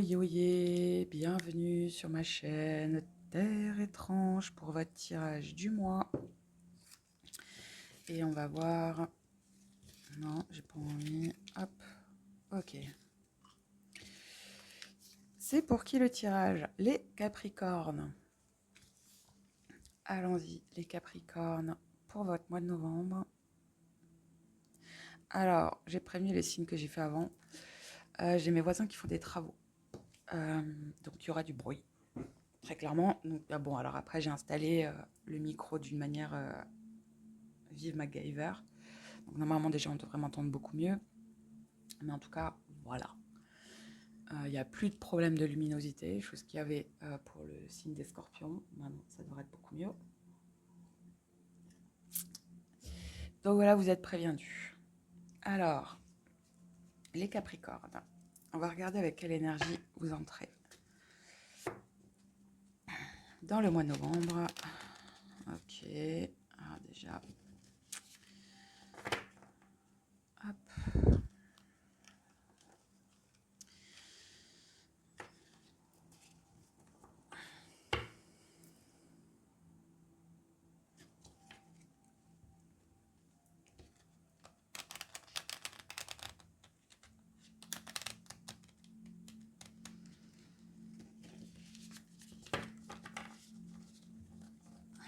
Oyez, bienvenue sur ma chaîne Terre étrange pour votre tirage du mois. Et on va voir... Non, j'ai pas envie. Hop, ok. C'est pour qui le tirage? Les Capricornes. Allons-y, les Capricornes, pour votre mois de novembre. Alors, j'ai prévenu les signes que j'ai fait avant. J'ai mes voisins qui font des travaux. Donc, il y aura du bruit. Très clairement. Donc, bon, alors après, j'ai installé le micro d'une manière vive MacGyver. Donc, normalement, déjà, on devrait m'entendre beaucoup mieux. Mais en tout cas, voilà. Il n'y a plus de problème de luminosité, chose qu'il y avait pour le signe des scorpions. Maintenant, ça devrait être beaucoup mieux. Donc voilà, vous êtes prévenus. Alors, les Capricornes, on va regarder avec quelle énergie vous entrez dans le mois de novembre. Ok, alors déjà, hop.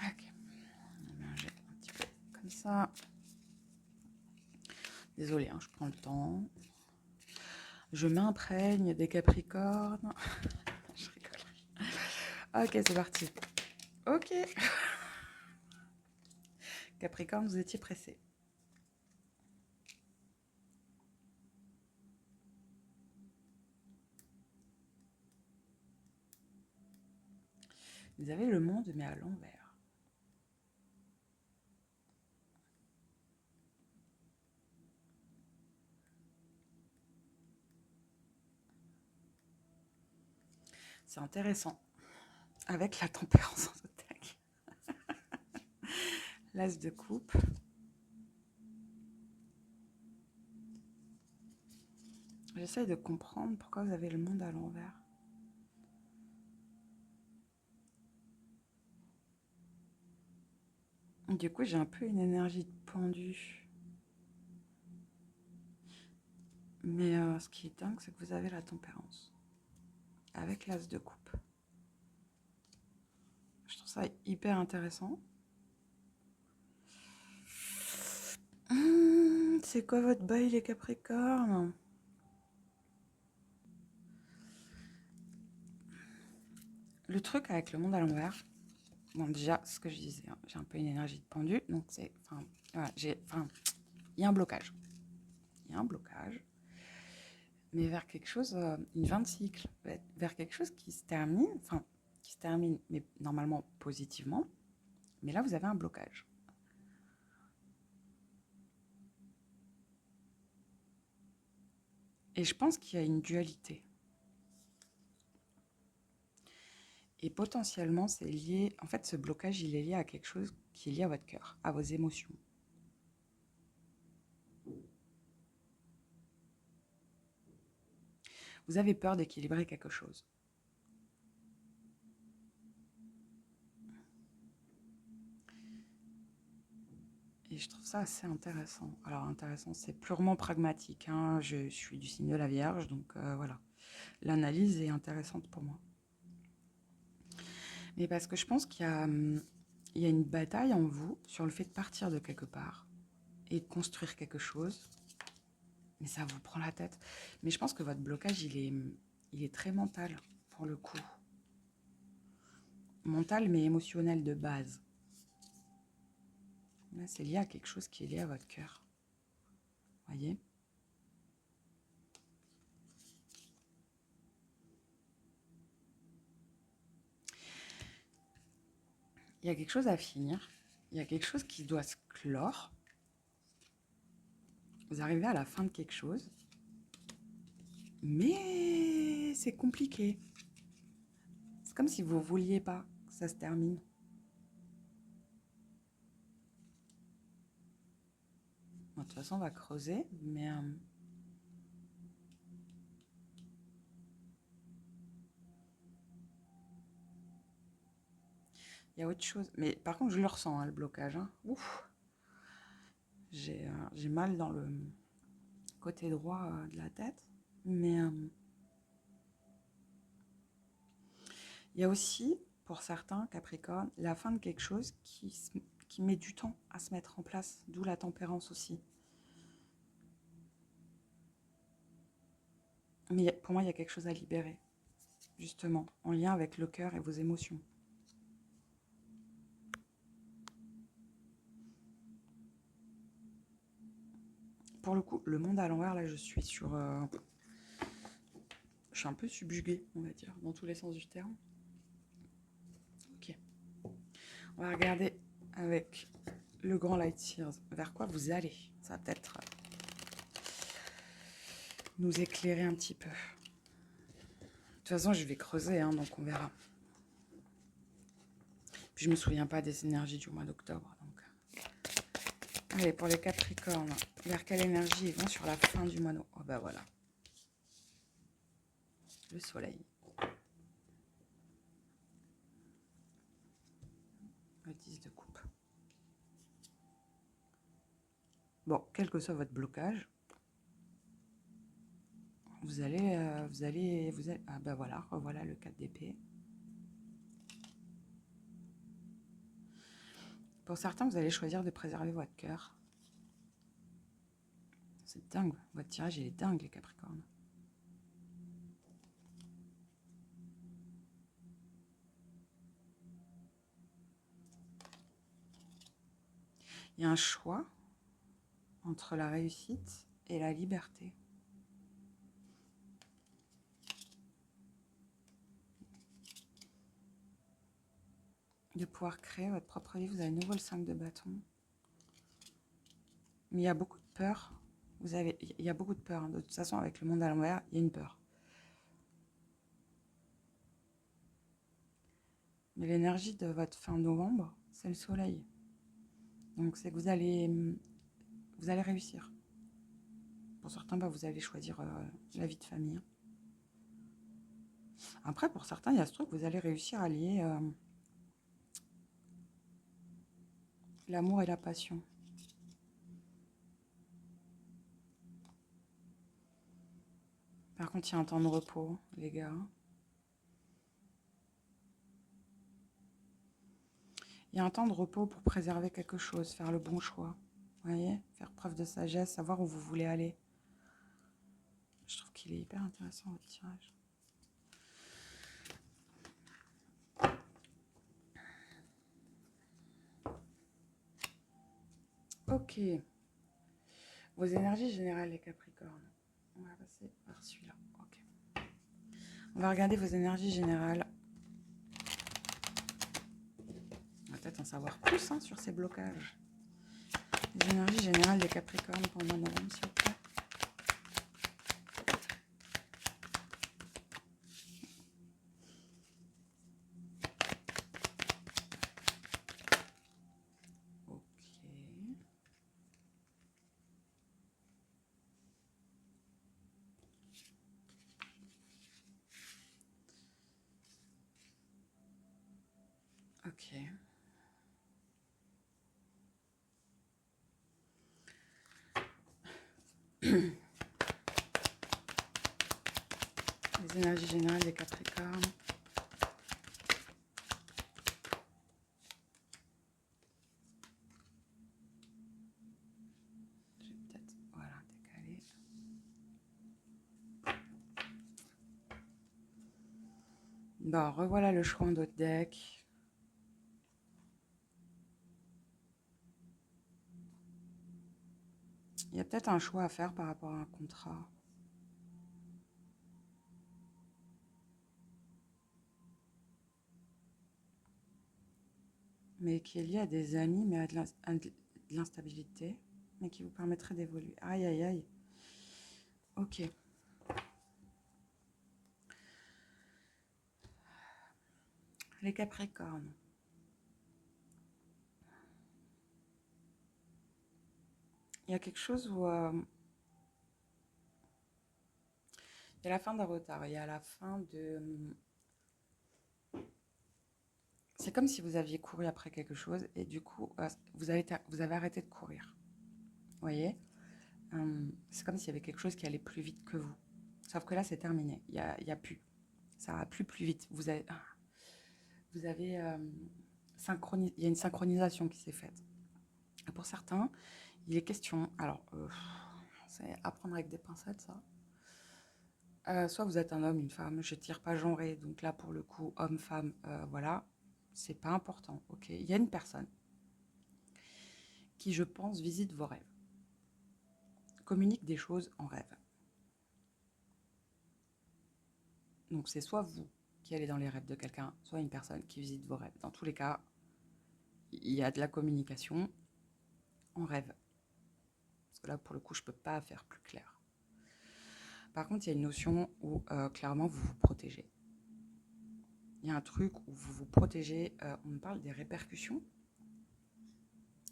Ok, on va mélanger un petit peu comme ça. Désolée, hein, je prends le temps. Je m'imprègne des Capricornes. Je rigole. Ok, c'est parti. Ok. Capricorne, vous étiez pressé. Vous avez le monde, mais à l'envers. C'est intéressant. Avec la tempérance en zodiaque. L'as de coupe. J'essaye de comprendre pourquoi vous avez le monde à l'envers. Du coup, j'ai un peu une énergie de pendu. Mais ce qui est dingue, c'est que vous avez la tempérance. Avec l'as de coupe. Je trouve ça hyper intéressant. C'est quoi votre bail, les Capricornes? Le truc avec le monde à l'envers, bon, déjà, ce que je disais, hein, j'ai un peu une énergie de pendu, donc c'est, voilà, il y a un blocage. Il y a un blocage, mais vers quelque chose, une fin de cycle, vers quelque chose qui se termine, mais normalement positivement, mais là, vous avez un blocage. Et je pense qu'il y a une dualité. Et potentiellement, c'est lié, en fait, ce blocage, il est lié à quelque chose qui est lié à votre cœur, à vos émotions. Vous avez peur d'équilibrer quelque chose. Et je trouve ça assez intéressant. Alors, intéressant, c'est purement pragmatique, hein. Je suis du signe de la Vierge, donc voilà. L'analyse est intéressante pour moi. Mais parce que je pense il y a une bataille en vous sur le fait de partir de quelque part et de construire quelque chose. Mais ça vous prend la tête. Mais je pense que votre blocage, il est très mental, pour le coup. Mental, mais émotionnel de base. Là, c'est lié à quelque chose qui est lié à votre cœur. Voyez ? Il y a quelque chose à finir. Il y a quelque chose qui doit se clore. Vous arrivez à la fin de quelque chose. Mais c'est compliqué. C'est comme si vous ne vouliez pas que ça se termine. Bon, de toute façon, on va creuser, mais Il y a autre chose. Mais par contre, je le ressens, hein, le blocage. Hein. Ouf. J'ai mal dans le côté droit de la tête. Mais il y a aussi, pour certains Capricornes, la fin de quelque chose qui met du temps à se mettre en place. D'où la tempérance aussi. Mais pour moi, il y a quelque chose à libérer. Justement, en lien avec le cœur et vos émotions. Pour le coup, le monde à l'envers, là, je suis sur... je suis un peu subjuguée, on va dire, dans tous les sens du terme. Ok. On va regarder avec le grand Light Sears vers quoi vous allez. Ça va peut-être nous éclairer un petit peu. De toute façon, je vais creuser, hein, donc on verra. Puis je me souviens pas des énergies du mois d'octobre. Donc... Allez, pour les Capricornes, vers quelle énergie ils vont sur la fin du mois d'octobre? Oh bah voilà. Le soleil. Le 10 de coupe. Bon, quel que soit votre blocage, vous allez, ah bah voilà, revoilà le 4 d'épée. Pour certains, vous allez choisir de préserver votre cœur. C'est dingue, votre tirage il est dingue les Capricornes. Il y a un choix entre la réussite et la liberté. De pouvoir créer votre propre vie. Vous avez à nouveau le 5 de bâton. Mais il y a beaucoup de peur. Il y a beaucoup de peur. Hein. De toute façon, avec le monde à l'envers, il y a une peur. Mais l'énergie de votre fin novembre, c'est le soleil. Donc c'est que vous allez réussir. Pour certains, bah, vous allez choisir la vie de famille. Après, pour certains, il y a ce truc, vous allez réussir à lier l'amour et la passion. Par contre, il y a un temps de repos, les gars. Il y a un temps de repos pour préserver quelque chose, faire le bon choix. Vous voyez, faire preuve de sagesse, savoir où vous voulez aller. Je trouve qu'il est hyper intéressant, votre tirage. Ok. Vos énergies générales, les Capricornes. On va passer par celui-là. Ok. On va regarder vos énergies générales. On va peut-être en savoir plus hein, sur ces blocages. Les énergies générales des Capricornes pendant novembre, s'il vous plaît. Ok. Les énergies générales des Capricornes. Je vais peut-être, voilà, décaler. Bon, revoilà le choix d'autres deck. Il y a peut-être un choix à faire par rapport à un contrat. Mais qui est lié à des amis, mais à de l'instabilité, mais qui vous permettrait d'évoluer. Aïe, aïe, aïe. Ok. Les Capricornes. Il y a quelque chose où... il y a la fin d'un retard, il y a la fin de... C'est comme si vous aviez couru après quelque chose et du coup, vous avez arrêté de courir. Vous voyez? C'est comme s'il y avait quelque chose qui allait plus vite que vous. Sauf que là, c'est terminé. Il y a plus. Ça va plus vite. Vous avez il y a une synchronisation qui s'est faite. Et pour certains, il est question. Alors, c'est à prendre avec des pincettes, ça. Soit vous êtes un homme, une femme, je tire pas genré, donc là pour le coup, homme, femme, voilà, c'est pas important, ok. Il y a une personne qui, je pense, visite vos rêves, communique des choses en rêve. Donc c'est soit vous qui allez dans les rêves de quelqu'un, soit une personne qui visite vos rêves. Dans tous les cas, il y a de la communication en rêve. Parce que là, pour le coup, je peux pas faire plus clair. Par contre, il y a une notion où clairement vous vous protégez. Il y a un truc où vous vous protégez, on me parle des répercussions.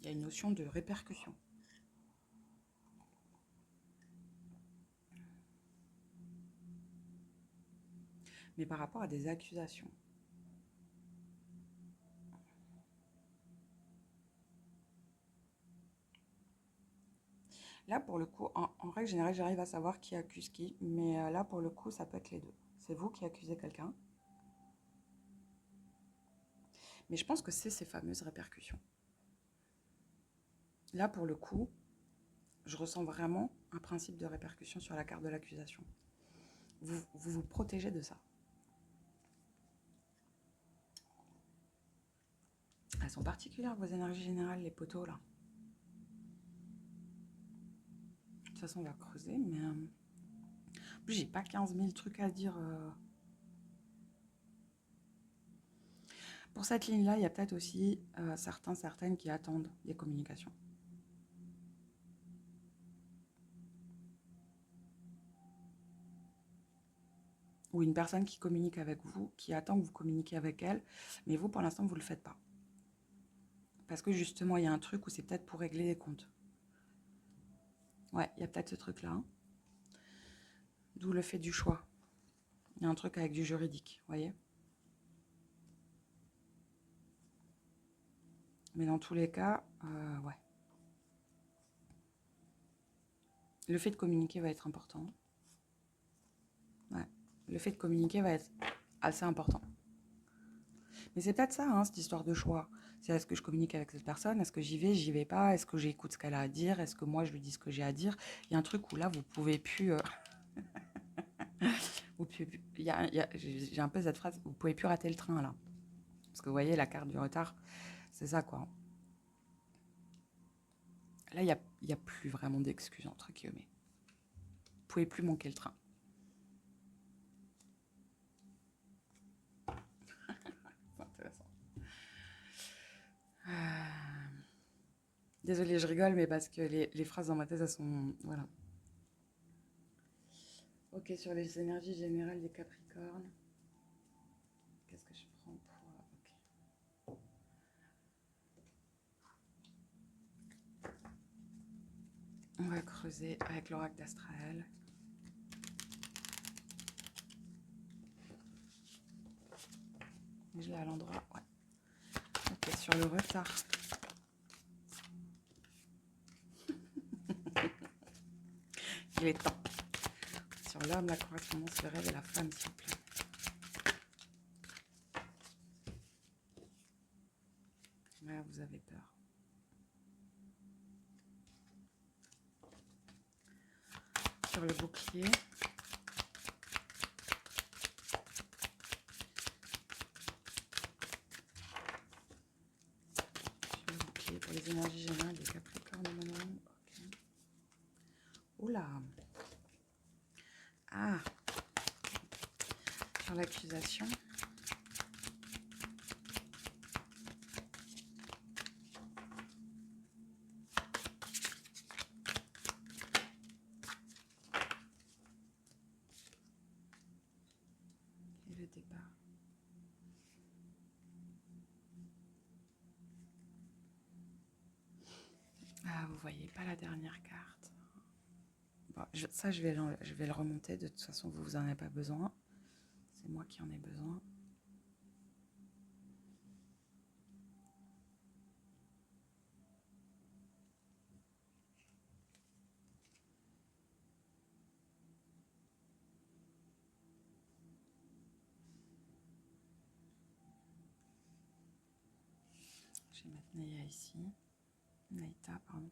Il y a une notion de répercussion. Mais par rapport à des accusations. Là, pour le coup, en règle générale, j'arrive à savoir qui accuse qui, mais là, pour le coup, ça peut être les deux. C'est vous qui accusez quelqu'un, mais je pense que c'est ces fameuses répercussions. Là, pour le coup, je ressens vraiment un principe de répercussion sur la carte de l'accusation. Vous protégez de ça. Elles sont particulières, vos énergies générales, les poteaux, là. De toute façon, on va creuser, mais... En plus, j'ai pas 15 000 trucs à dire. Pour cette ligne-là, il y a peut-être aussi certaines qui attendent des communications. Ou une personne qui communique avec vous, qui attend que vous communiquiez avec elle, mais vous, pour l'instant, vous ne le faites pas. Parce que justement, il y a un truc où c'est peut-être pour régler les comptes. Ouais, il y a peut-être ce truc-là. D'où le fait du choix. Il y a un truc avec du juridique, vous voyez. Mais dans tous les cas, ouais. Le fait de communiquer va être important. Ouais. Le fait de communiquer va être assez important. Mais c'est peut-être ça, hein, cette histoire de choix. C'est est-ce que je communique avec cette personne? Est-ce que j'y vais pas? Est-ce que j'écoute ce qu'elle a à dire? Est-ce que moi, je lui dis ce que j'ai à dire? Il y a un truc où là, vous pouvez plus... j'ai un peu cette phrase, vous pouvez plus rater le train, là. Parce que vous voyez, la carte du retard, c'est ça, quoi. Là, il y a plus vraiment d'excuses, entre guillemets. Vous pouvez plus manquer le train. C'est intéressant. Désolée, je rigole, mais parce que les phrases dans ma tête, elles sont... Voilà. Ok, sur les énergies générales des Capricornes. Qu'est-ce que je prends pour... Ok. On va creuser avec l'oracle d'Astraël. Je l'ai à l'endroit, ouais. Ok, sur le retard. Il est temps. Sur l'homme, la correspondance, le rêve et la femme, s'il vous plaît. Ouais, vous avez peur. Sur le bouclier. Sur le bouclier pour les énergies générales des Capricornes. Ok. Oula. Ah. Sur l'accusation. Et le départ. Ah, vous voyez pas la dernière carte. Bon, ça, je vais le remonter. De toute façon, vous en avez pas besoin. C'est moi qui en ai besoin. Naya ici. Naïta, pardon.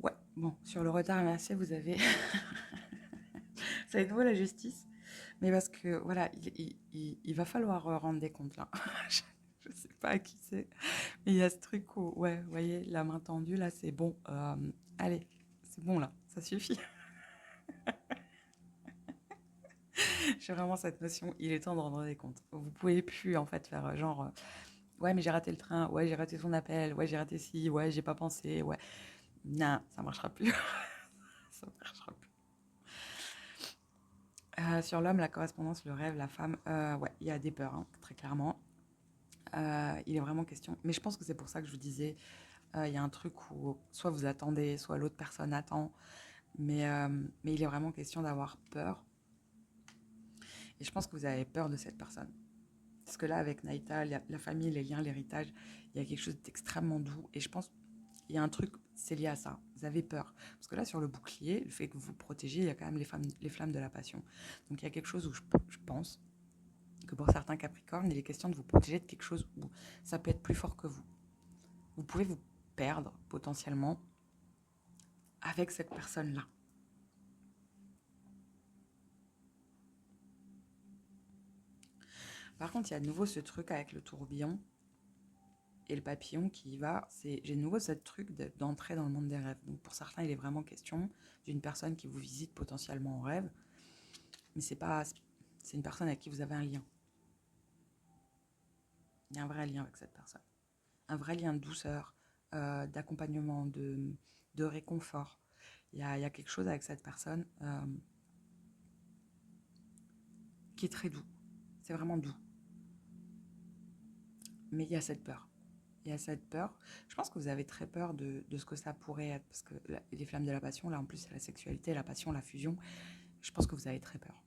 Ouais, bon, sur le retard inversé, vous avez... Ça va être nouveau la justice. Mais parce que, voilà, il va falloir rendre des comptes, là. Je sais pas à qui c'est. Mais il y a ce truc où, ouais, vous voyez, la main tendue, là, c'est bon. Allez, c'est bon, là, ça suffit. J'ai vraiment cette notion, il est temps de rendre des comptes. Vous pouvez plus, en fait, faire genre, ouais, mais j'ai raté le train, ouais, j'ai raté son appel, ouais, j'ai raté ci, ouais, j'ai pas pensé, ouais. Non, ça marchera plus. Ça marchera plus. Sur l'homme, la correspondance, le rêve, la femme, ouais, il y a des peurs, hein, très clairement. Il est vraiment question. Mais je pense que c'est pour ça que je vous disais, il y a un truc où soit vous attendez, soit l'autre personne attend. Mais il est vraiment question d'avoir peur. Et je pense que vous avez peur de cette personne. Parce que là, avec Naïta, la famille, les liens, l'héritage, il y a quelque chose d'extrêmement doux. Et je pense qu'il y a un truc, c'est lié à ça. Vous avez peur. Parce que là, sur le bouclier, le fait que vous vous protégez, il y a quand même les flammes de la passion. Donc il y a quelque chose où je pense que pour certains Capricornes, il est question de vous protéger de quelque chose où ça peut être plus fort que vous. Vous pouvez vous perdre potentiellement avec cette personne-là. Par contre, il y a de nouveau ce truc avec le tourbillon et le papillon qui y va. J'ai de nouveau ce truc d'entrer dans le monde des rêves. Donc pour certains, il est vraiment question d'une personne qui vous visite potentiellement en rêve, mais c'est une personne avec qui vous avez un lien. Il y a un vrai lien avec cette personne. Un vrai lien de douceur, d'accompagnement, de réconfort. Il y a quelque chose avec cette personne qui est très doux. C'est vraiment doux. Mais il y a cette peur. Il y a cette peur. Je pense que vous avez très peur de ce que ça pourrait être. Parce que les flammes de la passion, là en plus, c'est la sexualité, la passion, la fusion. Je pense que vous avez très peur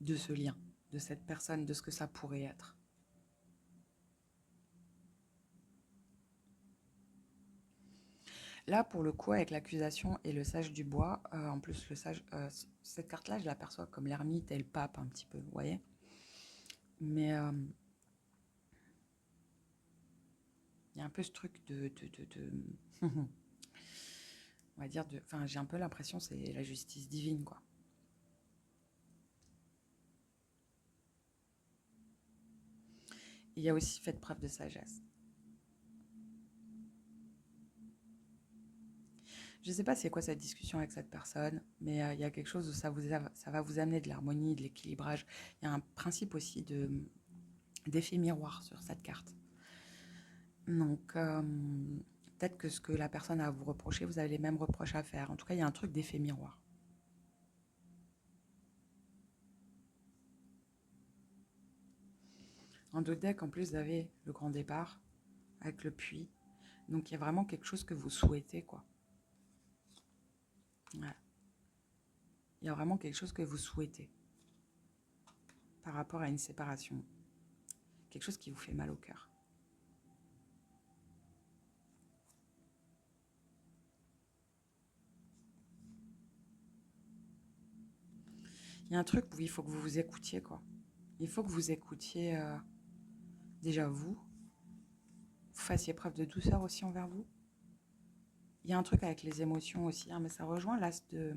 de ce lien, de cette personne, de ce que ça pourrait être. Là, pour le coup, avec l'accusation et le sage du bois, en plus, le sage, cette carte-là, je l'aperçois comme l'ermite et le pape un petit peu, vous voyez. Mais il y a un peu ce truc on va dire, enfin, j'ai un peu l'impression que c'est la justice divine, quoi. Il y a aussi fait preuve de sagesse. Je ne sais pas c'est quoi cette discussion avec cette personne, mais il y a quelque chose où ça va vous amener de l'harmonie, de l'équilibrage. Il y a un principe aussi d'effet miroir sur cette carte. Donc, peut-être que ce que la personne a à vous reprocher, vous avez les mêmes reproches à faire. En tout cas, il y a un truc d'effet miroir. En deux decks, en plus, vous avez le grand départ avec le puits. Donc, il y a vraiment quelque chose que vous souhaitez, quoi. Ouais. Il y a vraiment quelque chose que vous souhaitez par rapport à une séparation. Quelque chose qui vous fait mal au cœur. Il y a un truc où il faut que vous vous écoutiez, quoi. Il faut que vous écoutiez déjà vous fassiez preuve de douceur aussi envers vous. Il y a un truc avec les émotions aussi, hein, mais ça rejoint l'as de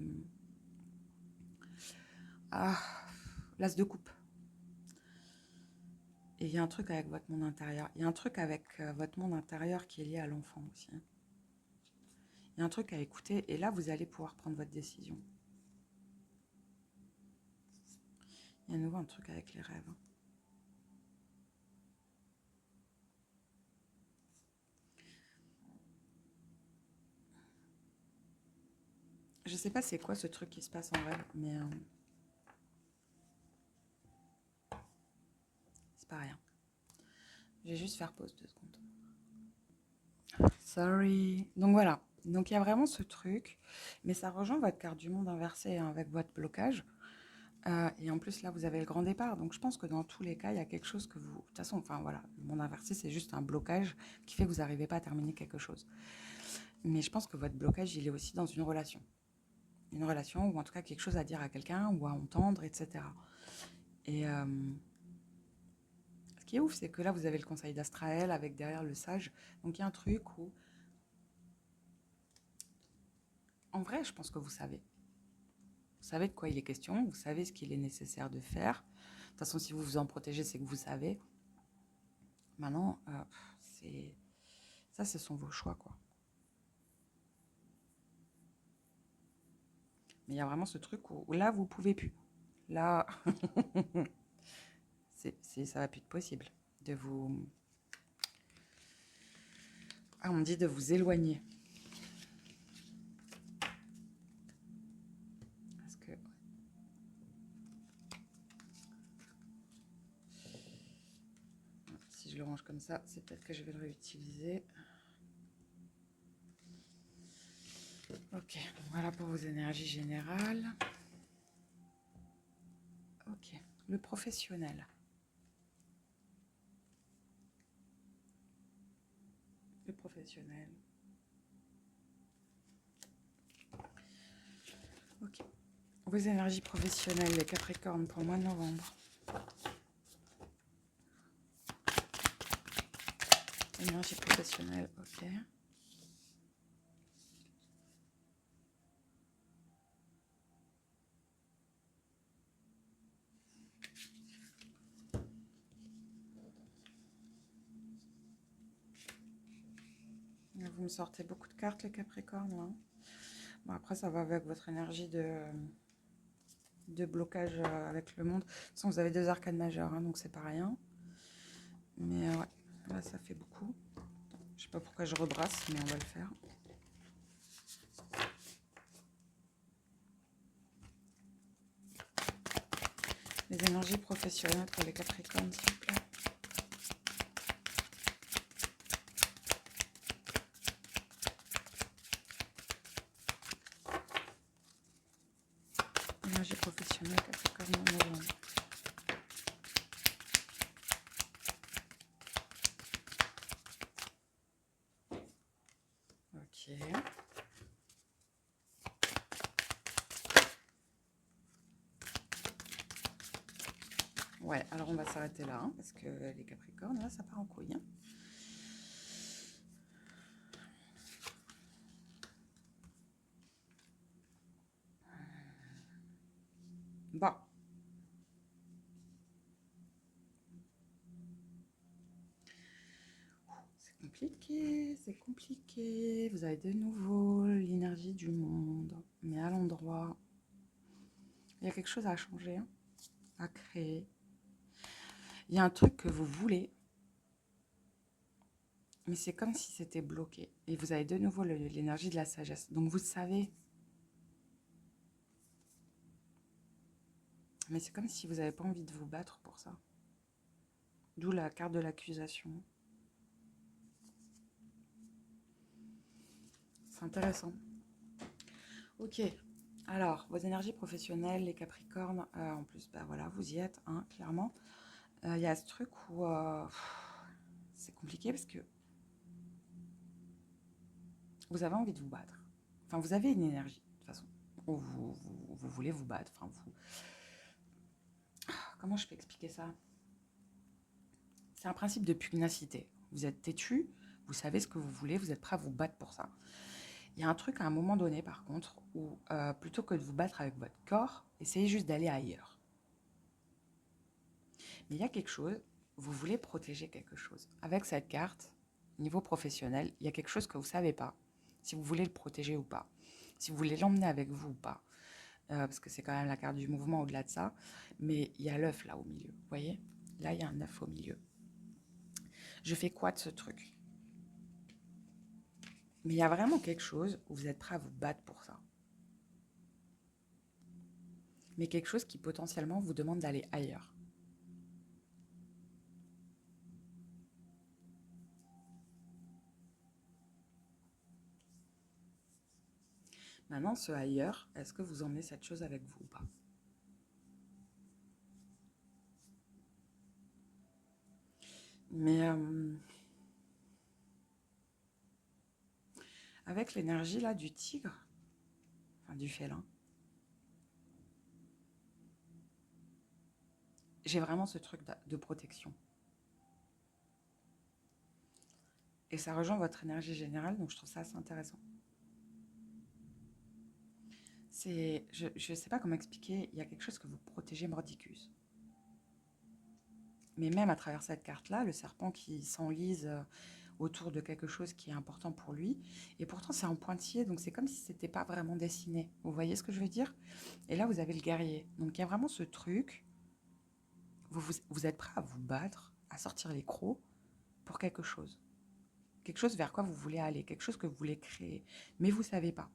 coupe. Et il y a un truc avec votre monde intérieur. Il y a un truc avec votre monde intérieur qui est lié à l'enfant aussi. Hein. Il y a un truc à écouter et là, vous allez pouvoir prendre votre décision. Il y a à nouveau un truc avec les rêves. Hein. Je sais pas c'est quoi ce truc qui se passe en rêve, mais c'est pas rien. Je vais juste faire pause 2 secondes. Sorry. Donc voilà. Donc il y a vraiment ce truc, mais ça rejoint votre carte du monde inversé hein, avec votre blocage. Et en plus là, vous avez le grand départ. Donc je pense que dans tous les cas, il y a quelque chose que vous... De toute façon, enfin voilà, le monde inversé, c'est juste un blocage qui fait que vous n'arrivez pas à terminer quelque chose. Mais je pense que votre blocage, il est aussi dans une relation. Une relation ou en tout cas quelque chose à dire à quelqu'un ou à entendre, etc. Et ce qui est ouf, c'est que là, vous avez le conseil d'Astraël avec derrière le sage. Donc, il y a un truc où, en vrai, je pense que vous savez. Vous savez de quoi il est question, vous savez ce qu'il est nécessaire de faire. De toute façon, si vous vous en protégez, c'est que vous savez. Maintenant, ça, ce sont vos choix, quoi. Mais il y a vraiment ce truc où là, vous pouvez plus. Là, ça va plus être possible de vous... Ah, on dit de vous éloigner. Parce que... Si je le range comme ça, c'est peut-être que je vais le réutiliser. Ok, voilà pour vos énergies générales. Ok, le professionnel. Le professionnel. Ok. Vos énergies professionnelles, les Capricornes, pour le mois de novembre. Énergie professionnelle, ok. Vous me sortez beaucoup de cartes, les Capricornes. Hein. Bon, après, ça va avec votre énergie de blocage avec le monde. De toute façon, vous avez 2 arcanes majeures, hein, donc c'est pas rien. Mais ouais, là, ça fait beaucoup. Je sais pas pourquoi je rebrasse, mais on va le faire. Les énergies professionnelles pour les Capricornes, s'il vous plaît. Énergie professionnelle, Capricorne en novembre. Ok. Ouais, alors on va s'arrêter là, hein, parce que les Capricornes, là, ça part en couille. Hein. Bon. C'est compliqué, c'est compliqué. Vous avez de nouveau l'énergie du monde, mais à l'endroit. Il y a quelque chose à changer, hein, à créer. Il y a un truc que vous voulez, mais c'est comme si c'était bloqué. Et vous avez de nouveau l'énergie de la sagesse. Donc vous savez. Mais c'est comme si vous n'avez pas envie de vous battre pour ça. D'où la carte de l'accusation. C'est intéressant. Ok. Alors, vos énergies professionnelles, les Capricornes, en plus, bah voilà, vous y êtes, hein, clairement. Il y a ce truc où c'est compliqué parce que vous avez envie de vous battre. Enfin, vous avez une énergie, de toute façon, où vous voulez vous battre. Enfin, vous... Comment je peux expliquer ça? C'est un principe de pugnacité. Vous êtes têtu, vous savez ce que vous voulez, vous êtes prêt à vous battre pour ça. Il y a un truc à un moment donné, par contre, où plutôt que de vous battre avec votre corps, essayez juste d'aller ailleurs. Mais il y a quelque chose, vous voulez protéger quelque chose. Avec cette carte, niveau professionnel, il y a quelque chose que vous ne savez pas, si vous voulez le protéger ou pas, si vous voulez l'emmener avec vous ou pas, parce que c'est quand même la carte du mouvement au-delà de ça, mais il y a l'œuf là au milieu, vous voyez? Là, il y a un œuf au milieu. Je fais quoi de ce truc? Mais il y a vraiment quelque chose où vous êtes prêt à vous battre pour ça. Mais quelque chose qui potentiellement vous demande d'aller ailleurs. Maintenant, ce ailleurs, est-ce que vous emmenez cette chose avec vous ou pas? Mais avec l'énergie là du tigre, enfin du félin, j'ai vraiment ce truc de protection. Et ça rejoint votre énergie générale, donc je trouve ça assez intéressant. Je ne sais pas comment expliquer, il y a quelque chose que vous protégez mordicus. Mais même à travers cette carte-là, le serpent qui s'enlise autour de quelque chose qui est important pour lui, et pourtant c'est en pointillé, donc c'est comme si c'était pas vraiment dessiné. Vous voyez ce que je veux dire? Et là, vous avez le guerrier. Donc il y a vraiment ce truc, vous êtes prêt à vous battre, à sortir les crocs pour quelque chose. Quelque chose vers quoi vous voulez aller, quelque chose que vous voulez créer, mais vous ne savez pas.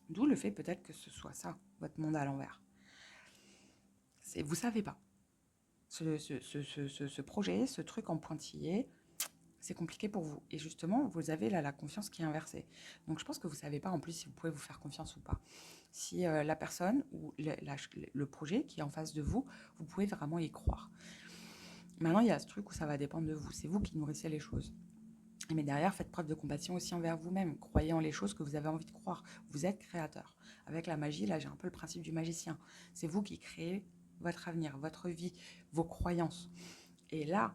D'où le fait peut-être que ce soit ça, votre monde à l'envers. Vous ne savez pas. Ce projet, ce truc en pointillé, c'est compliqué pour vous. Et justement, vous avez là la confiance qui est inversée. Donc je pense que vous ne savez pas en plus si vous pouvez vous faire confiance ou pas. Si la personne ou le projet qui est en face de vous, vous pouvez vraiment y croire. Maintenant, il y a ce truc où ça va dépendre de vous. C'est vous qui nourrissez les choses. Mais derrière, faites preuve de compassion aussi envers vous-même. Croyez en les choses que vous avez envie de croire. Vous êtes créateur. Avec la magie, là, j'ai un peu le principe du magicien. C'est vous qui créez votre avenir, votre vie, vos croyances. Et là,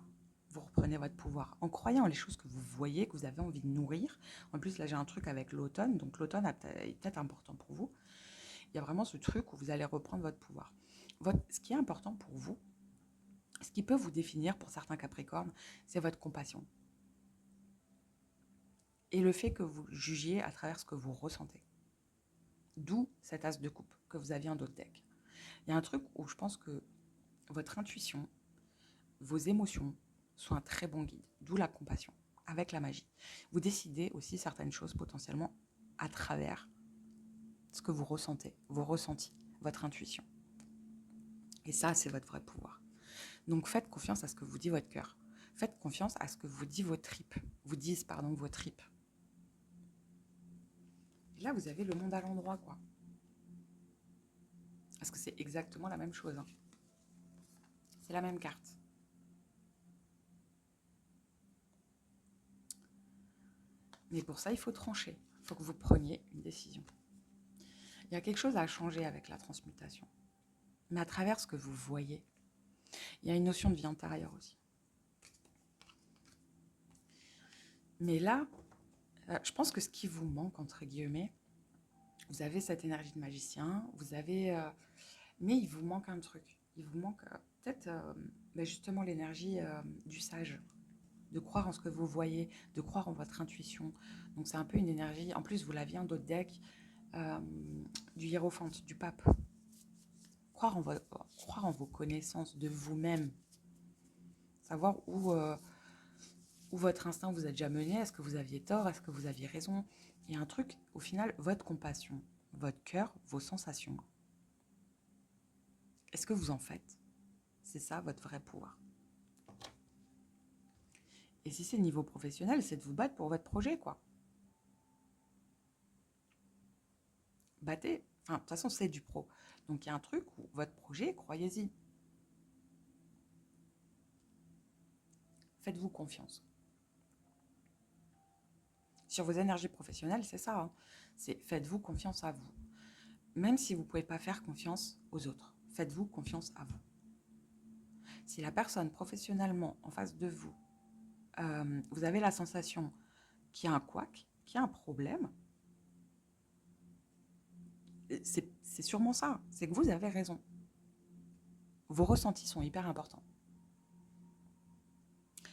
vous reprenez votre pouvoir en croyant en les choses que vous voyez, que vous avez envie de nourrir. En plus, là, j'ai un truc avec l'automne. Donc, l'automne est peut-être important pour vous. Il y a vraiment ce truc où vous allez reprendre votre pouvoir. Ce qui est important pour vous, ce qui peut vous définir pour certains Capricornes, c'est votre compassion. Et le fait que vous jugiez à travers ce que vous ressentez. D'où cet as de coupe que vous aviez en d'autres decks. Il y a un truc où je pense que votre intuition, vos émotions sont un très bon guide. D'où la compassion, avec la magie. Vous décidez aussi certaines choses potentiellement à travers ce que vous ressentez, vos ressentis, votre intuition. Et ça, c'est votre vrai pouvoir. Donc faites confiance à ce que vous dit votre cœur. Faites confiance à ce que vous disent vos tripes. Vos tripes. Et là, vous avez le monde à l'endroit, quoi. Parce que c'est exactement la même chose. Hein. C'est la même carte. Mais pour ça, il faut trancher. Il faut que vous preniez une décision. Il y a quelque chose à changer avec la transmutation. Mais à travers ce que vous voyez, il y a une notion de vie antérieure aussi. Mais là, je pense que ce qui vous manque, entre guillemets, vous avez cette énergie de magicien, vous avez... mais il vous manque un truc. Il vous manque peut-être justement l'énergie du sage. De croire en ce que vous voyez, de croire en votre intuition. Donc c'est un peu une énergie... En plus, vous l'aviez en d'autres decks, du hiérophante, du pape. Croire en vos connaissances de vous-même. Savoir où votre instinct vous a déjà mené. Est-ce que vous aviez tort? Est-ce que vous aviez raison? Il y a un truc, au final, votre compassion, votre cœur, vos sensations. Est-ce que vous en faites? C'est ça votre vrai pouvoir. Et si c'est niveau professionnel, c'est de vous battre pour votre projet, quoi. Battez. Enfin, de toute façon, c'est du pro. Donc, il y a un truc où votre projet, croyez-y. Faites-vous confiance. Sur vos énergies professionnelles, c'est ça. Hein. C'est faites-vous confiance à vous. Même si vous ne pouvez pas faire confiance aux autres, faites-vous confiance à vous. Si la personne professionnellement en face de vous, vous avez la sensation qu'il y a un couac, qu'il y a un problème, c'est sûrement ça. C'est que vous avez raison. Vos ressentis sont hyper importants.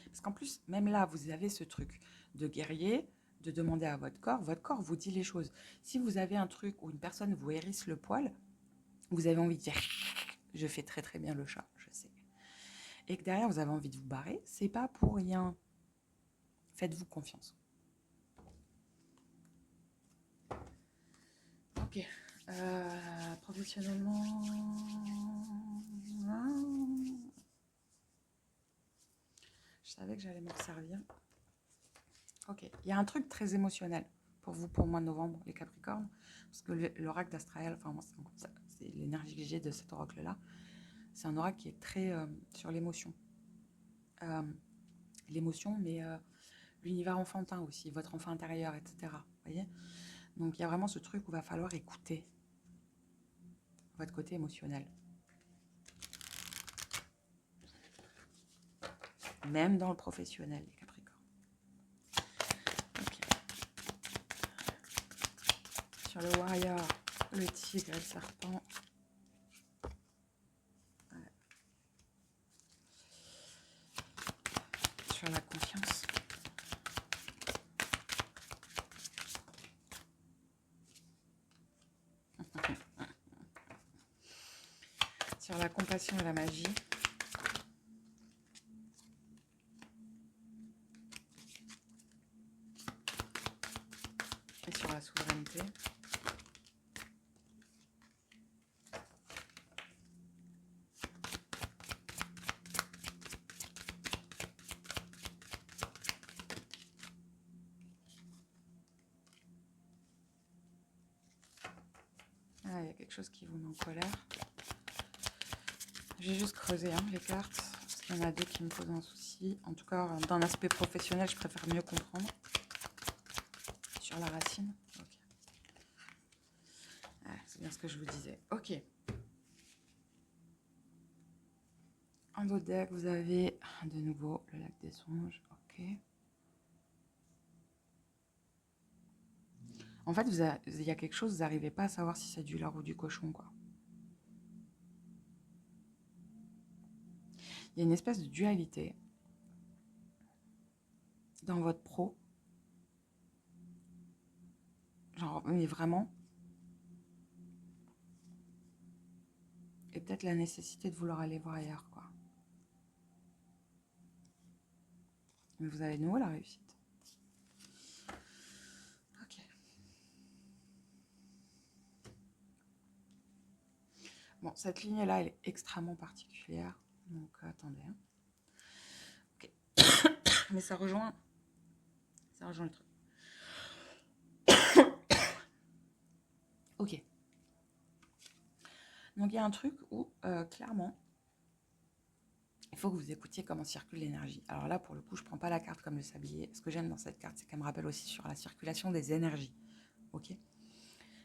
Parce qu'en plus, même là, vous avez ce truc de guerrier, de demander à votre corps vous dit les choses. Si vous avez un truc où une personne vous hérisse le poil, vous avez envie de dire « je fais très très bien le chat, je sais ». Et que derrière, vous avez envie de vous barrer, c'est pas pour rien. Faites-vous confiance. Ok. Professionnellement... Je savais que j'allais m'en servir. Ok. Il y a un truc très émotionnel pour vous pour le mois de novembre, les Capricornes. Parce que l'oracle d'Astrael, enfin, moi, c'est l'énergie que j'ai de cet oracle-là. C'est un oracle qui est très sur l'émotion. L'émotion, mais l'univers enfantin aussi, votre enfant intérieur, etc. Vous voyez? Donc, il y a vraiment ce truc où il va falloir écouter votre côté émotionnel. même dans le professionnel, les Capricornes. Okay. Sur le Warrior, le tigre et le serpent. Ouais. Sur la confiance. Sur la compassion et la magie. Et sur la souveraineté. Ah, il y a quelque chose qui vous met en colère. J'ai juste creusé les cartes, parce qu'il y en a deux qui me posent un souci. En tout cas, d'un aspect professionnel, je préfère mieux comprendre. Sur la racine. Ok. Ah, c'est bien ce que je vous disais. Ok. En dos de deck, vous avez de nouveau le lac des songes. Ok. En fait, il y a quelque chose, vous n'arrivez pas à savoir si c'est du lard ou du cochon, quoi. Il y a une espèce de dualité dans votre pro. Genre, mais vraiment. Et peut-être la nécessité de vouloir aller voir ailleurs, quoi. Mais vous avez de nouveau la réussite. Ok. Bon, cette ligne-là, elle est extrêmement particulière. Donc, attendez. Ok. Mais ça rejoint le truc. Ok. Donc, il y a un truc où, clairement, il faut que vous écoutiez comment circule l'énergie. Alors là, pour le coup, je ne prends pas la carte comme le sablier. Ce que j'aime dans cette carte, c'est qu'elle me rappelle aussi sur la circulation des énergies. Ok.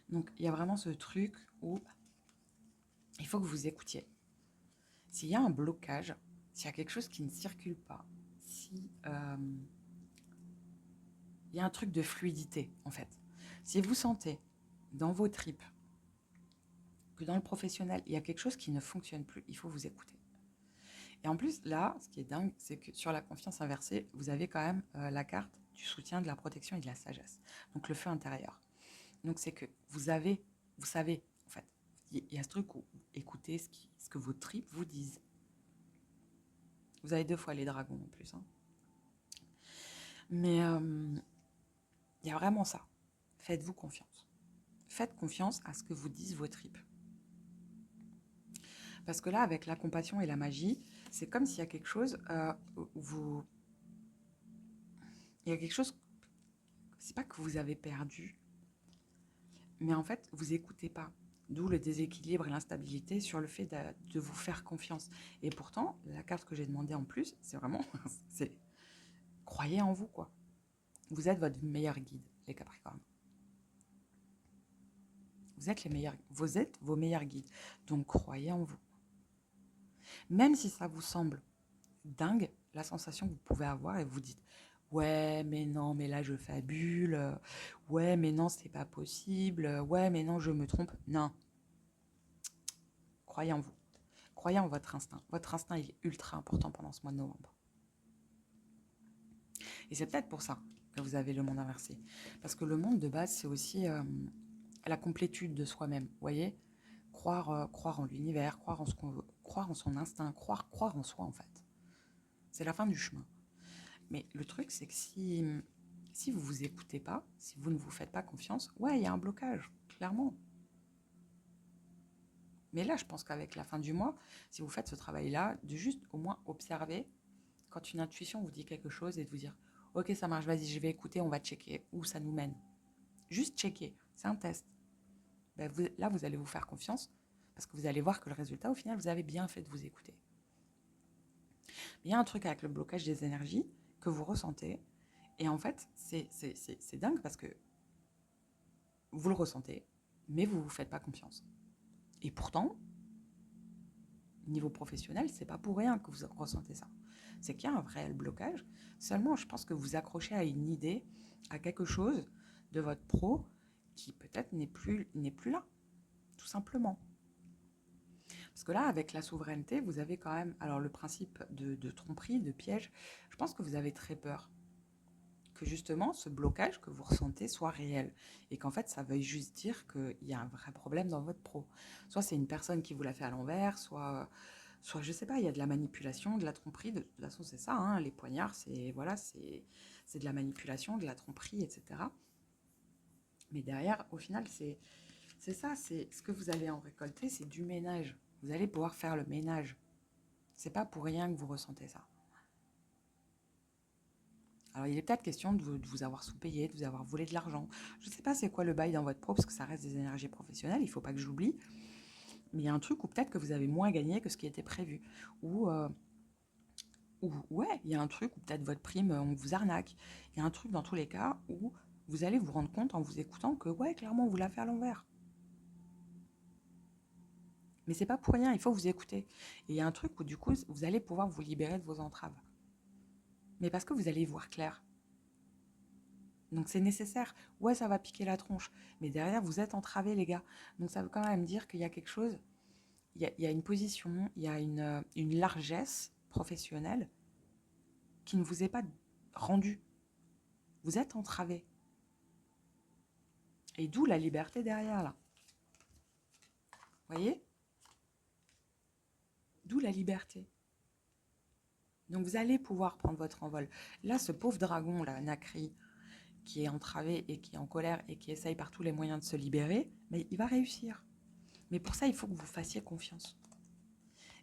Donc, il y a vraiment ce truc où il faut que vous écoutiez. S'il y a un blocage, s'il y a quelque chose qui ne circule pas, si il y a un truc de fluidité, en fait. Si vous sentez dans vos tripes que dans le professionnel, il y a quelque chose qui ne fonctionne plus, il faut vous écouter. Et en plus, là, ce qui est dingue, c'est que sur la confiance inversée, vous avez quand même la carte du soutien, de la protection et de la sagesse. Donc, le feu intérieur. Donc, c'est que vous savez, en fait, il y a ce truc où écoutez ce que vos tripes vous disent. Vous avez 2 fois les dragons en plus. Mais il y a vraiment ça. Faites-vous confiance. Faites confiance à ce que vous disent vos tripes. Parce que là, avec la compassion et la magie, c'est comme s'il y a quelque chose il y a quelque chose, c'est pas que vous avez perdu, mais en fait, vous écoutez pas. D'où le déséquilibre et l'instabilité sur le fait de vous faire confiance. Et pourtant, la carte que j'ai demandée en plus, c'est vraiment, c'est croyez en vous, quoi. Vous êtes votre meilleur guide, les Capricornes. Vous êtes vos meilleurs guides. Donc, croyez en vous. Même si ça vous semble dingue, la sensation que vous pouvez avoir et vous dites ouais mais non mais là je fabule, ouais mais non c'est pas possible, ouais mais non je me trompe. Non, croyez en vous, croyez en votre instinct. Votre instinct il est ultra important pendant ce mois de novembre. Et c'est peut-être pour ça que vous avez le monde inversé, parce que le monde de base c'est aussi la complétude de soi-même, vous voyez, croire en l'univers, croire en ce qu'on veut, croire en son instinct, croire en soi en fait. C'est la fin du chemin. Mais le truc, c'est que si vous vous écoutez pas, si vous ne vous faites pas confiance, ouais, il y a un blocage, clairement. Mais là, je pense qu'avec la fin du mois, si vous faites ce travail-là, de juste au moins observer quand une intuition vous dit quelque chose et de vous dire « Ok, ça marche, vas-y, je vais écouter, on va checker où ça nous mène. » Juste checker, c'est un test. Ben là, vous allez vous faire confiance parce que vous allez voir que le résultat, au final, vous avez bien fait de vous écouter. Mais il y a un truc avec le blocage des énergies que vous ressentez. Et en fait, c'est dingue parce que vous le ressentez, mais vous ne vous faites pas confiance. Et pourtant, niveau professionnel, c'est pas pour rien que vous ressentez ça. c'est qu'il y a un réel blocage. Seulement, je pense que vous accrochez à une idée, à quelque chose de votre pro qui peut-être n'est plus là, tout simplement. Parce que là, avec la souveraineté, vous avez quand même, alors le principe de tromperie, de piège, je pense que vous avez très peur que justement ce blocage que vous ressentez soit réel et qu'en fait ça veuille juste dire qu'il y a un vrai problème dans votre pro. Soit c'est une personne qui vous l'a fait à l'envers, soit je sais pas, il y a de la manipulation, de la tromperie. De toute façon c'est ça, hein, les poignards, c'est voilà, c'est de la manipulation, de la tromperie, etc. Mais derrière, au final, c'est ça, c'est ce que vous allez en récolter, c'est du ménage. Vous allez pouvoir faire le ménage. C'est pas pour rien que vous ressentez ça. Alors, il est peut-être question de vous avoir sous-payé, de vous avoir volé de l'argent. Je ne sais pas c'est quoi le bail dans votre pro, parce que ça reste des énergies professionnelles, il ne faut pas que j'oublie. Mais il y a un truc où peut-être que vous avez moins gagné que ce qui était prévu. Ou ouais, il y a un truc où peut-être votre prime, on vous arnaque. Il y a un truc dans tous les cas où vous allez vous rendre compte en vous écoutant que ouais, clairement, on vous l'a fait à l'envers. Mais c'est pas pour rien, il faut vous écouter. Et il y a un truc où du coup, vous allez pouvoir vous libérer de vos entraves. Mais parce que vous allez y voir clair. Donc c'est nécessaire. Ouais, ça va piquer la tronche. Mais derrière, vous êtes entravés, les gars. Donc ça veut quand même dire qu'il y a quelque chose, il y a une position, il y a une largesse professionnelle qui ne vous est pas rendue. Vous êtes entravés. Et d'où la liberté derrière, là. Voyez? D'où la liberté. Donc vous allez pouvoir prendre votre envol. Là, ce pauvre dragon, là, Nakri, qui est entravé et qui est en colère et qui essaye par tous les moyens de se libérer, mais il va réussir. Mais pour ça, il faut que vous fassiez confiance.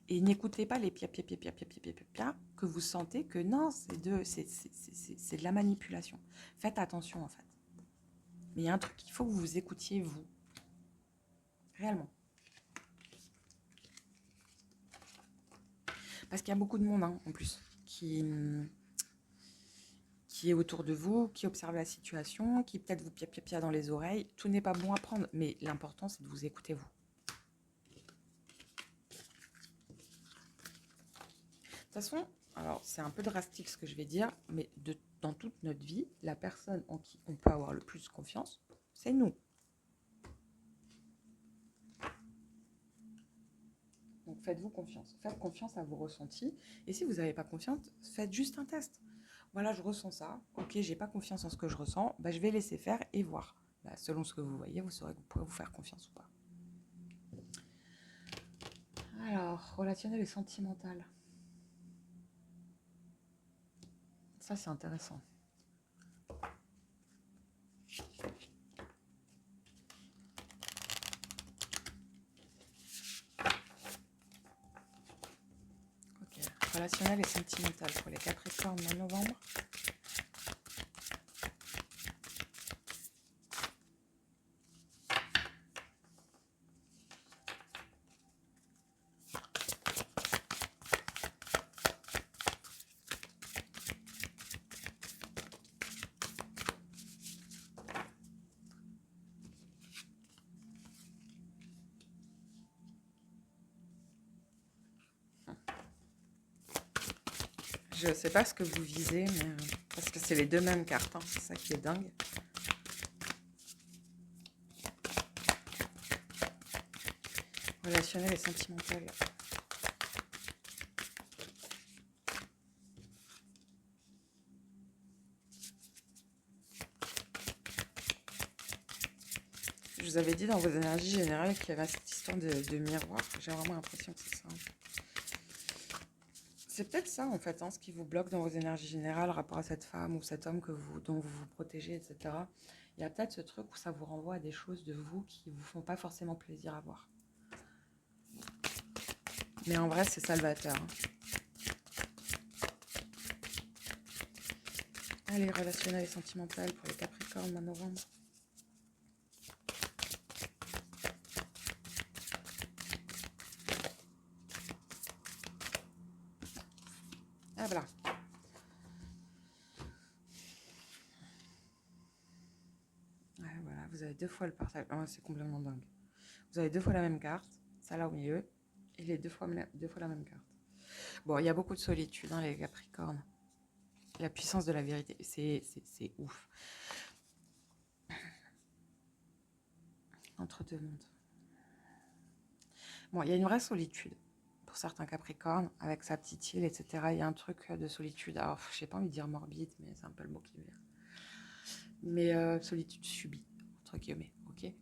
Et n'écoutez pas les pia que vous sentez que non, c'est de la manipulation. Faites attention, en fait. Mais il y a un truc, il faut que vous vous écoutiez, vous. Réellement. Parce qu'il y a beaucoup de monde, hein, en plus, qui est autour de vous, qui observe la situation, qui peut-être vous pia dans les oreilles. Tout n'est pas bon à prendre, mais l'important, c'est de vous écouter, vous. De toute façon, alors c'est un peu drastique ce que je vais dire, mais dans toute notre vie, la personne en qui on peut avoir le plus confiance, c'est nous. Donc faites-vous confiance. Faites confiance à vos ressentis. Et si vous n'avez pas confiance, faites juste un test. Voilà, je ressens ça. Ok, j'ai pas confiance en ce que je ressens. Bah, je vais laisser faire et voir. Bah, selon ce que vous voyez, vous saurez que vous pourrez vous faire confiance ou pas. Alors, relationnel et sentimental. Ça, c'est intéressant. Ok, relationnel et sentimental pour les Capricornes en novembre. Je sais pas ce que vous visez, mais parce que c'est les deux mêmes cartes, hein, c'est ça qui est dingue. Relationnel et sentimental. Je vous avais dit dans vos énergies générales qu'il y avait cette histoire de miroir. J'ai vraiment l'impression que c'est ça. C'est peut-être ça, en fait, hein, ce qui vous bloque dans vos énergies générales, rapport à cette femme ou cet homme dont vous vous protégez, etc. Il y a peut-être ce truc où ça vous renvoie à des choses de vous qui vous font pas forcément plaisir à voir. Mais en vrai, c'est salvateur. Hein. Allez, relationnel et sentimental pour les Capricornes en novembre. Ah, voilà. Ouais, voilà, vous avez deux fois le partage. Oh, c'est complètement dingue. Vous avez deux fois la même carte, ça là au milieu, et les deux fois la même carte. Bon, il y a beaucoup de solitude, hein, les Capricornes. La puissance de la vérité, c'est ouf. Entre deux mondes. Bon, il y a une vraie solitude pour certains Capricornes, avec sa petite île, etc. Il y a un truc de solitude. Alors, je n'ai pas envie de dire morbide, mais c'est un peu le mot qui me vient. Mais solitude subie, entre guillemets, ok.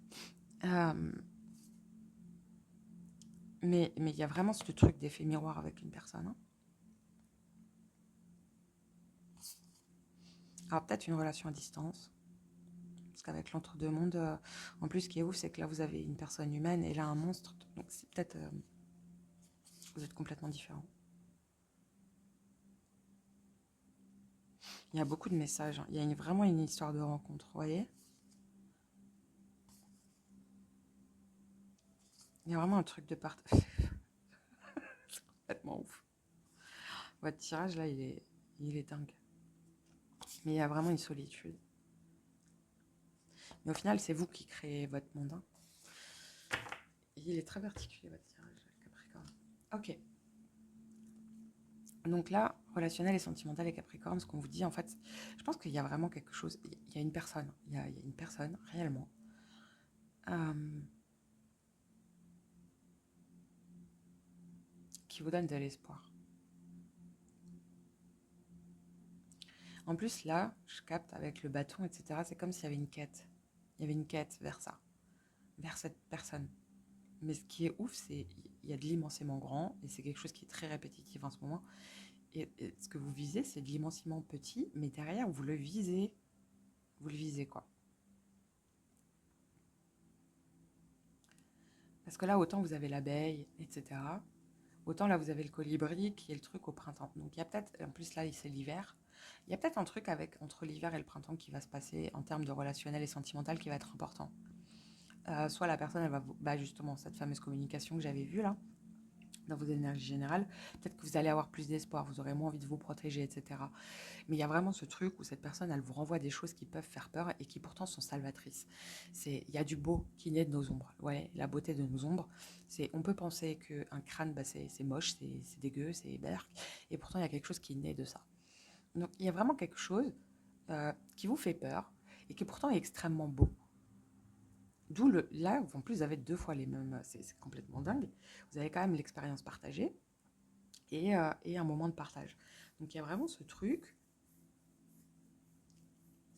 Mais il y a vraiment ce truc d'effet miroir avec une personne. Hein. Alors, peut-être une relation à distance. Parce qu'avec l'entre-deux-mondes, en plus, ce qui est ouf, c'est que là, vous avez une personne humaine et là, un monstre. Donc, c'est peut-être. Vous êtes complètement différents. Il y a beaucoup de messages. Hein. Il y a vraiment une histoire de rencontre, vous voyez. Il y a vraiment un truc de partage. C'est complètement ouf. Votre tirage, là, il est dingue. Mais il y a vraiment une solitude. Mais au final, c'est vous qui créez votre monde. Hein. Il est très particulier, votre tirage, Capricorne. Ok. Donc là, relationnel et sentimental et Capricorne, ce qu'on vous dit, en fait, je pense qu'il y a vraiment quelque chose. Il y a une personne. Il y a une personne, réellement. Qui vous donne de l'espoir. En plus, là, je capte avec le bâton, etc., c'est comme s'il y avait une quête. Il y avait une quête vers ça, vers cette personne. Mais ce qui est ouf, c'est qu'il y a de l'immensément grand, et c'est quelque chose qui est très répétitif en ce moment. Et ce que vous visez, c'est de l'immensément petit, mais derrière, vous le visez. Vous le visez, quoi. Parce que là, autant vous avez l'abeille, etc., autant là, vous avez le colibri qui est le truc au printemps. Donc il y a peut-être, en plus là, c'est l'hiver, il y a peut-être un truc entre l'hiver et le printemps qui va se passer en termes de relationnel et sentimental qui va être important. Soit la personne, elle va, justement, cette fameuse communication que j'avais vue là, dans vos énergies générales, peut-être que vous allez avoir plus d'espoir, vous aurez moins envie de vous protéger, etc. Mais il y a vraiment ce truc où cette personne, elle vous renvoie des choses qui peuvent faire peur et qui pourtant sont salvatrices. Il y a du beau qui naît de nos ombres. Ouais, la beauté de nos ombres, on peut penser qu'un crâne, c'est moche, c'est dégueu, c'est berk, et pourtant il y a quelque chose qui naît de ça. Donc il y a vraiment quelque chose qui vous fait peur et qui pourtant est extrêmement beau. D'où là, en plus, vous avez 2 fois les mêmes, c'est complètement dingue. Vous avez quand même l'expérience partagée et un moment de partage. Donc il y a vraiment ce truc,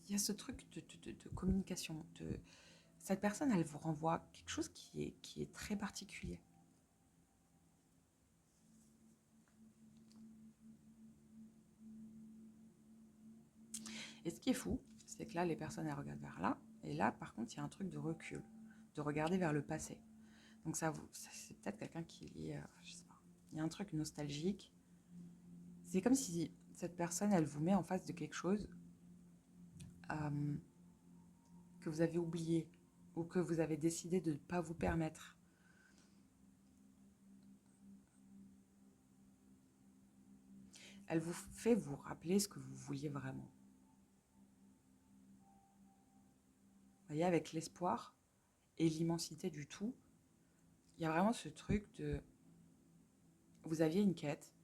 de communication. Cette personne, elle vous renvoie quelque chose qui est très particulier. Et ce qui est fou, c'est que là, les personnes, elles regardent vers là, et là, par contre, il y a un truc de recul, de regarder vers le passé. Donc c'est peut-être quelqu'un qui est, je sais pas, il y a un truc nostalgique. C'est comme si cette personne, elle vous met en face de quelque chose euh, que vous avez oublié ou que vous avez décidé de ne pas vous permettre. Elle vous fait vous rappeler ce que vous vouliez vraiment. Vous voyez, avec l'espoir et l'immensité du tout, il y a vraiment ce truc de... Vous aviez une quête,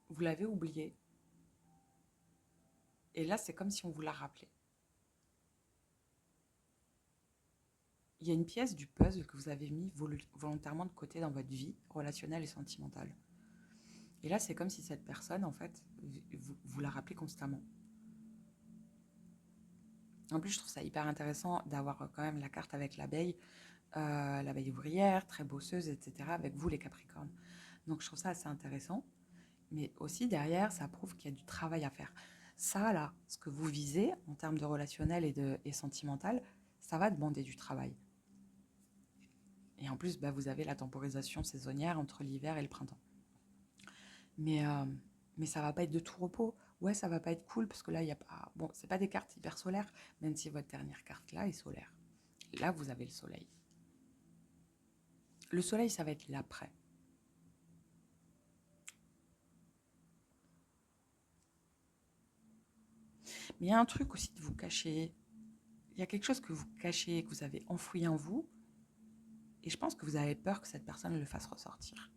vous l'avez oubliée, et là, c'est comme si on vous l'a rappelé. Il y a une pièce du puzzle que vous avez mis volontairement de côté dans votre vie relationnelle et sentimentale. Et là, c'est comme si cette personne, en fait, vous la rappelez constamment. En plus, je trouve ça hyper intéressant d'avoir quand même la carte avec l'abeille ouvrière, très bosseuse, etc., avec vous, les Capricornes. Donc, je trouve ça assez intéressant. Mais aussi, derrière, ça prouve qu'il y a du travail à faire. Ça, là, ce que vous visez en termes de relationnel et sentimental, ça va demander du travail. Et en plus, vous avez la temporisation saisonnière entre l'hiver et le printemps. Mais ça va pas être de tout repos. Ouais, ça va pas être cool parce que là, il y a pas. Bon, c'est pas des cartes hyper solaires, même si votre dernière carte là est solaire. Là, vous avez le soleil. Le soleil, ça va être l'après. Mais il y a un truc aussi de vous cacher. Il y a quelque chose que vous cachez, que vous avez enfoui en vous. Et je pense que vous avez peur que cette personne le fasse ressortir.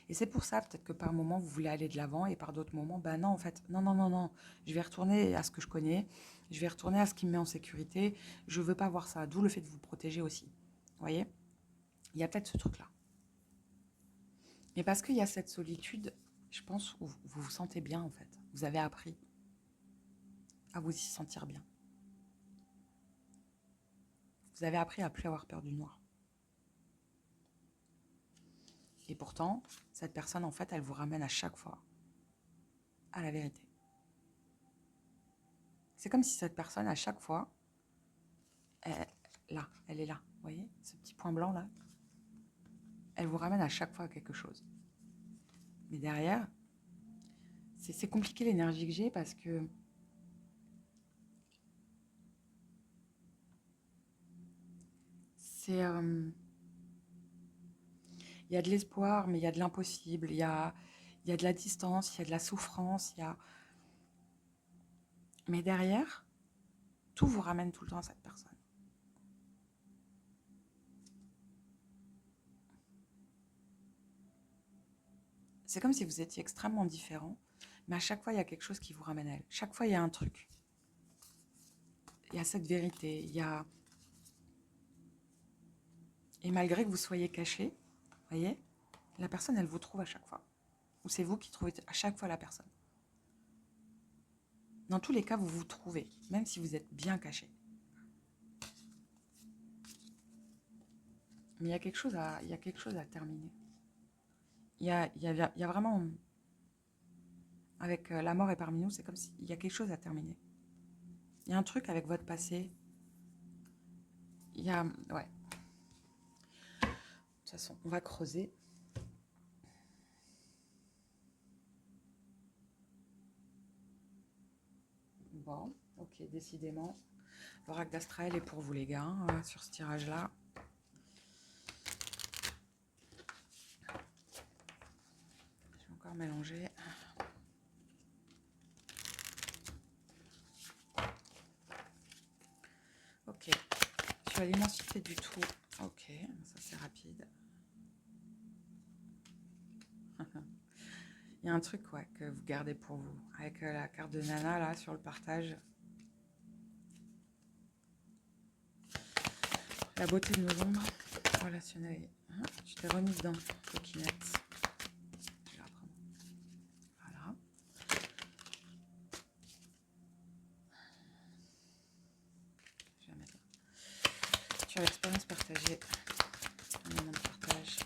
Et c'est pour ça, peut-être que par moments, vous voulez aller de l'avant et par d'autres moments, ben non, en fait, non, non, non, non. Je vais retourner à ce que je connais, je vais retourner à ce qui me met en sécurité. Je veux pas voir ça, d'où le fait de vous protéger aussi. Vous voyez? Il y a peut-être ce truc-là. Mais parce qu'il y a cette solitude, je pense, où vous vous sentez bien, en fait. Vous avez appris à vous y sentir bien. Vous avez appris à plus avoir peur du noir. Et pourtant, cette personne, en fait, elle vous ramène à chaque fois à la vérité. C'est comme si cette personne, à chaque fois, elle est là, vous voyez, ce petit point blanc là, elle vous ramène à chaque fois à quelque chose. Mais derrière, c'est compliqué l'énergie que j'ai parce que c'est... il y a de l'espoir, mais il y a de l'impossible, il y a de la distance, il y a de la souffrance, il y a... Mais derrière, tout vous ramène tout le temps à cette personne. C'est comme si vous étiez extrêmement différents, mais à chaque fois, il y a quelque chose qui vous ramène à elle. Chaque fois, il y a un truc. Il y a cette vérité, il y a... Et malgré que vous soyez caché, vous voyez, la personne, elle vous trouve à chaque fois. Ou c'est vous qui trouvez à chaque fois la personne. Dans tous les cas, vous vous trouvez, même si vous êtes bien caché. Mais il y a quelque chose à terminer. Il y a vraiment... Avec la mort est parmi nous, c'est comme s'il y a quelque chose à terminer. Il y a un truc avec votre passé. Il y a... Ouais. De toute façon, on va creuser. Bon, ok, décidément. L'oracle d'Astraël est pour vous, les gars, sur ce tirage-là. Je vais encore mélanger. Ok. Sur l'immensité du tout. Ok, ça c'est rapide. Il y a un truc ouais, que vous gardez pour vous. Avec la carte de Nana, là, sur le partage. La beauté de nos ombres. Relationnel. Je t'ai remise dans coquinette. Je vais reprendre. Voilà. Je vais mettre là. Sur l'expérience partagée. Un moment de partage.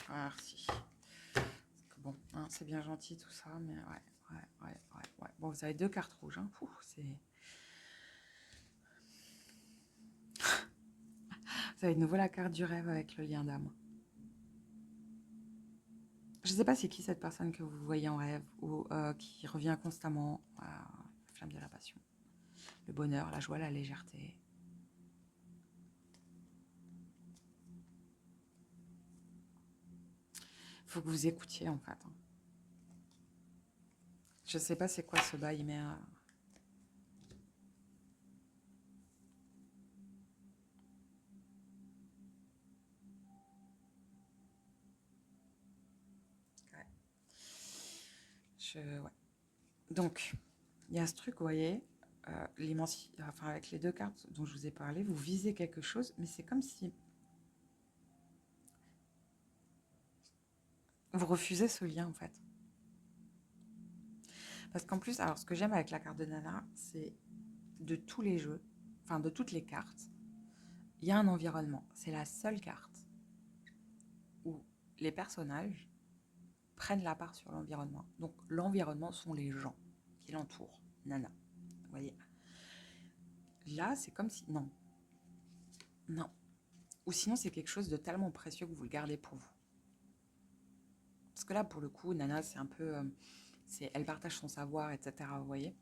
Merci. Bon, hein, c'est bien gentil tout ça, mais ouais. Bon, vous avez 2 cartes rouges. Hein. C'est... Vous avez de nouveau la carte du rêve avec le lien d'âme. Je ne sais pas c'est qui cette personne que vous voyez en rêve ou qui revient constamment à la flamme de la passion. Le bonheur, la joie, la légèreté. Il faut que vous écoutiez en fait. Je ne sais pas c'est quoi ce bail, mais... Ouais. Donc, il y a ce truc, vous voyez, enfin, avec les 2 cartes dont je vous ai parlé, vous visez quelque chose, mais c'est comme si vous refusez ce lien, en fait. Parce qu'en plus, alors ce que j'aime avec la carte de Nana, c'est de tous les jeux, enfin de toutes les cartes, il y a un environnement. C'est la seule carte où les personnages prennent la part sur l'environnement. Donc l'environnement sont les gens qui l'entourent, Nana. Vous voyez. Là, c'est comme si... Non. Non. Ou sinon, c'est quelque chose de tellement précieux que vous le gardez pour vous. Parce que là, pour le coup, Nana, c'est un peu... elle partage son savoir, etc. Vous voyez.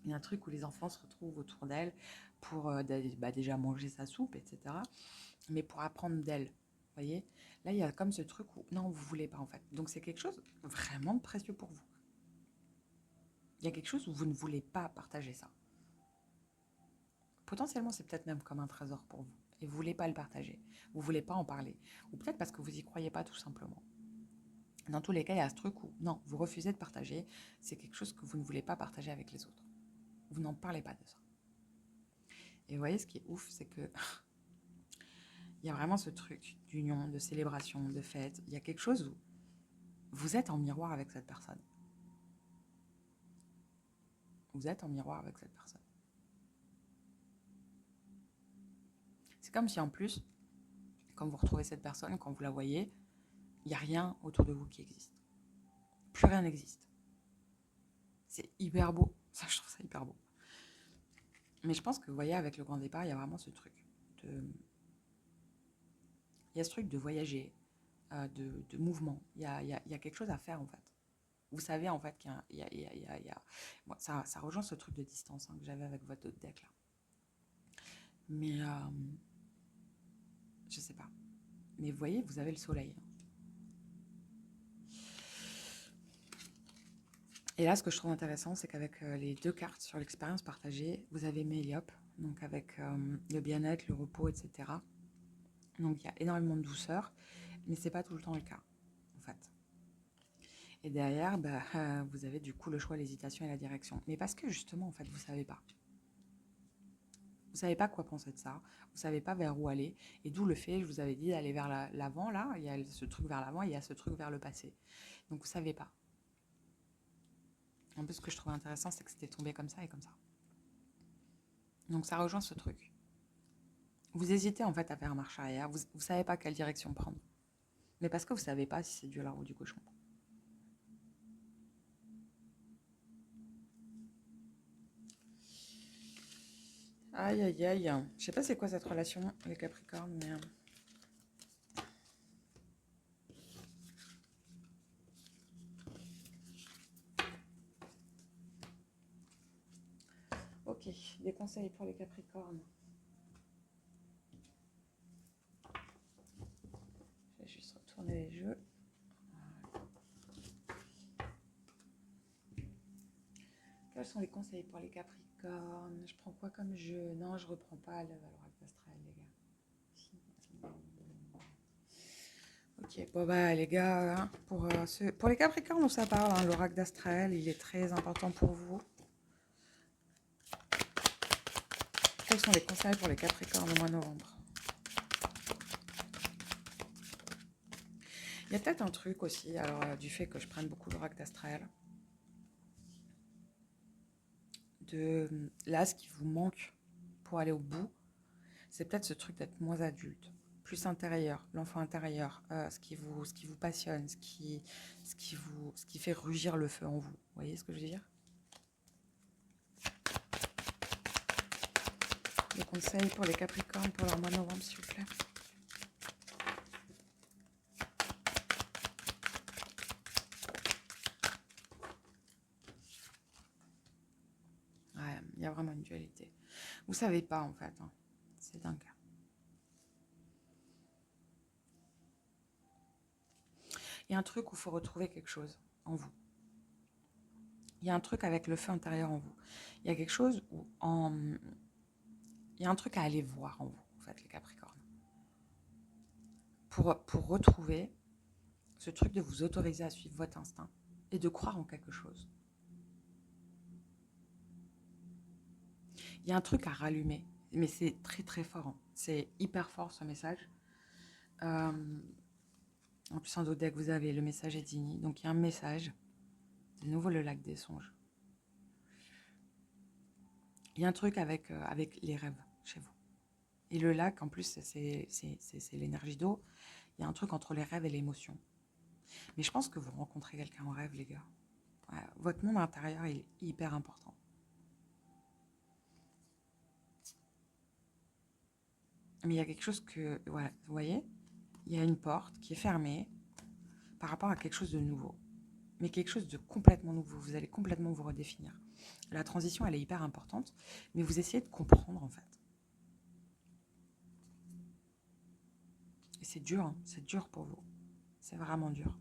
Il y a un truc où les enfants se retrouvent autour d'elle pour déjà manger sa soupe, etc. Mais pour apprendre d'elle. Vous voyez. Là, il y a comme ce truc où... Non, vous voulez pas, en fait. Donc, c'est quelque chose vraiment de précieux pour vous. Il y a quelque chose où vous ne voulez pas partager ça. Potentiellement, c'est peut-être même comme un trésor pour vous. Et vous ne voulez pas le partager. Vous ne voulez pas en parler. Ou peut-être parce que vous n'y croyez pas tout simplement. Dans tous les cas, il y a ce truc où, non, vous refusez de partager. C'est quelque chose que vous ne voulez pas partager avec les autres. Vous n'en parlez pas de ça. Et vous voyez, ce qui est ouf, c'est que il y a vraiment ce truc d'union, de célébration, de fête. Il y a quelque chose où vous êtes en miroir avec cette personne. Vous êtes en miroir avec cette personne. C'est comme si en plus, quand vous retrouvez cette personne, quand vous la voyez, il n'y a rien autour de vous qui existe. Plus rien n'existe. C'est hyper beau. Ça, je trouve ça hyper beau. Mais je pense que, vous voyez, avec le grand départ, il y a vraiment ce truc de... Il y a ce truc de voyager, de mouvement. Il y a quelque chose à faire, en fait. Vous savez, en fait, qu'il y a... Bon, ça rejoint ce truc de distance que j'avais avec votre autre deck, là. Mais, je sais pas. Mais vous voyez, vous avez le soleil. Et là, ce que je trouve intéressant, c'est qu'avec les 2 cartes sur l'expérience partagée, vous avez Méliope, donc avec le bien-être, le repos, etc. Donc il y a énormément de douceur, mais c'est pas tout le temps le cas, en fait. Et derrière, vous avez du coup le choix, l'hésitation et la direction. Mais parce que justement, en fait, vous savez pas. Vous savez pas quoi penser de ça, vous savez pas vers où aller, et d'où le fait, je vous avais dit, d'aller vers l'avant, là, il y a ce truc vers l'avant, il y a ce truc vers le passé. Donc vous savez pas. En plus, ce que je trouvais intéressant, c'est que c'était tombé comme ça et comme ça. Donc ça rejoint ce truc. Vous hésitez en fait à faire marche arrière, vous ne savez pas quelle direction prendre. Mais parce que vous ne savez pas si c'est du lard ou du cochon. Aïe aïe aïe. Je sais pas c'est quoi cette relation, les Capricornes, mais... Ok, des conseils pour les Capricornes. Je vais juste retourner les jeux. Quels sont les conseils pour les Capricornes? Je prends quoi comme jeu? Non, je reprends pas l'oracle astral, les gars. Ok, bon bah les gars, hein, pour les Capricornes, ça parle, hein, l'oracle d'Astraël, il est très important pour vous. Quels sont les conseils pour les Capricornes au mois de novembre? Il y a peut-être un truc aussi, alors du fait que je prenne beaucoup l'oracle d'Astraël, là, ce qui vous manque pour aller au bout, c'est peut-être ce truc d'être moins adulte, plus intérieur, l'enfant intérieur, ce qui vous passionne, ce qui fait rugir le feu en vous. Vous voyez ce que je veux dire? Des conseils pour les Capricornes pour leur mois de novembre, s'il vous plaît. Ouais, il y a vraiment une dualité. Vous savez pas, en fait. Hein. C'est dingue. Il y a un truc où il faut retrouver quelque chose en vous. Il y a un truc avec le feu intérieur en vous. Il y a quelque chose où il y a un truc à aller voir en vous, en fait, les Capricornes. Pour retrouver ce truc de vous autoriser à suivre votre instinct et de croire en quelque chose. Il y a un truc à rallumer, mais c'est très très fort. Hein. C'est hyper fort ce message. En plus, en d'autres decks, vous avez le message Edini. Donc il y a un message. De nouveau le lac des songes. Il y a un truc avec les rêves chez vous. Et le lac, en plus, c'est l'énergie d'eau. Il y a un truc entre les rêves et l'émotion. Mais je pense que vous rencontrez quelqu'un en rêve, les gars. Ouais, votre monde intérieur, il est hyper important. Mais il y a quelque chose que, voilà, vous voyez, il y a une porte qui est fermée par rapport à quelque chose de nouveau. Mais quelque chose de complètement nouveau. Vous allez complètement vous redéfinir. La transition, elle est hyper importante, mais vous essayez de comprendre, en fait. Et c'est dur, hein, c'est dur pour vous. C'est vraiment dur.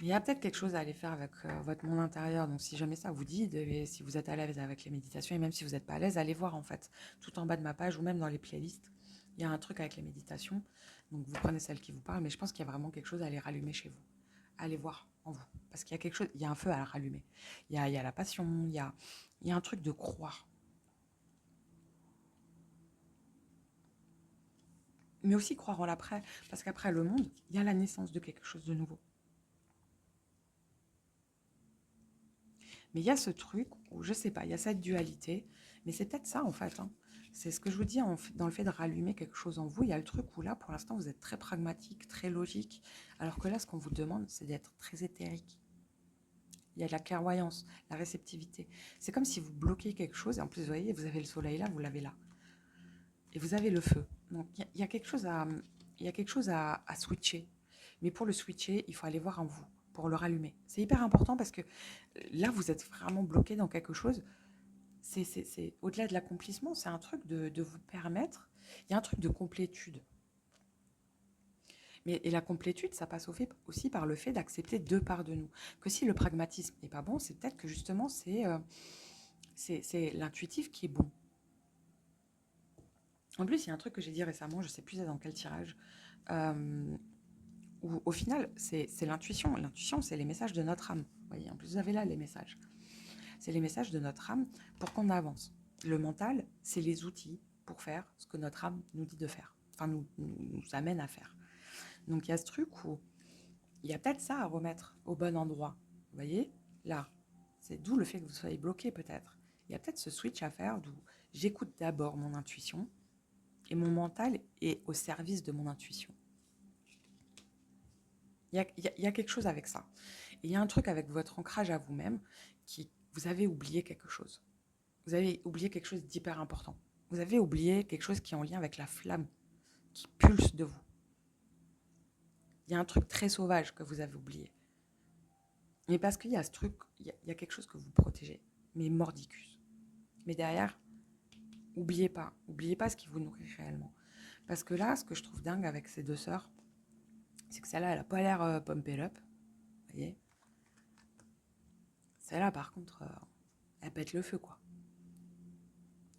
Il y a peut-être quelque chose à aller faire avec votre monde intérieur. Donc, si jamais ça vous dit, si vous êtes à l'aise avec les méditations, et même si vous n'êtes pas à l'aise, allez voir en fait, tout en bas de ma page ou même dans les playlists. Il y a un truc avec les méditations. Donc, vous prenez celle qui vous parle, mais je pense qu'il y a vraiment quelque chose à aller rallumer chez vous. Allez voir en vous. Parce qu'il y a quelque chose, il y a un feu à rallumer. Il y a la passion, il y a un truc de croire. Mais aussi croire en l'après. Parce qu'après le monde, il y a la naissance de quelque chose de nouveau. Mais il y a ce truc où, je sais pas, il y a cette dualité, mais c'est peut-être ça en fait. Hein. C'est ce que je vous dis dans le fait de rallumer quelque chose en vous. Il y a le truc où là, pour l'instant, vous êtes très pragmatique, très logique, alors que là, ce qu'on vous demande, c'est d'être très éthérique. Il y a de la clairvoyance, la réceptivité. C'est comme si vous bloquiez quelque chose, et en plus, vous voyez, vous avez le soleil là, vous l'avez là. Et vous avez le feu. Donc, il y a quelque chose à switcher. Mais pour le switcher, il faut aller voir en vous, pour le rallumer. C'est hyper important parce que là, vous êtes vraiment bloqué dans quelque chose. C'est au-delà de l'accomplissement, c'est un truc de vous permettre. Il y a un truc de complétude. Et la complétude, ça passe aussi par le fait d'accepter deux parts de nous. Que si le pragmatisme n'est pas bon, c'est peut-être que justement, c'est l'intuitif qui est bon. En plus, il y a un truc que j'ai dit récemment, je ne sais plus dans quel tirage, où au final, c'est l'intuition. L'intuition, c'est les messages de notre âme. Vous voyez, en plus, vous avez là les messages. C'est les messages de notre âme pour qu'on avance. Le mental, c'est les outils pour faire ce que notre âme nous dit de faire, enfin nous amène à faire. Donc il y a ce truc où il y a peut-être ça à remettre au bon endroit. Vous voyez, là, c'est d'où le fait que vous soyez bloqué peut-être. Il y a peut-être ce switch à faire d'où j'écoute d'abord mon intuition et mon mental est au service de mon intuition. Il y a quelque chose avec ça. Et il y a un truc avec votre ancrage à vous-même qui, vous avez oublié quelque chose. Vous avez oublié quelque chose d'hyper important. Vous avez oublié quelque chose qui est en lien avec la flamme qui pulse de vous. Il y a un truc très sauvage que vous avez oublié. Mais parce qu'il y a ce truc, il y a quelque chose que vous protégez, mais mordicus. Mais derrière, oubliez pas ce qui vous nourrit réellement. Parce que là, ce que je trouve dingue avec ces deux sœurs, c'est que celle-là, elle a pas l'air pumped up. Vous voyez ? Celle-là, par contre, elle pète le feu, quoi.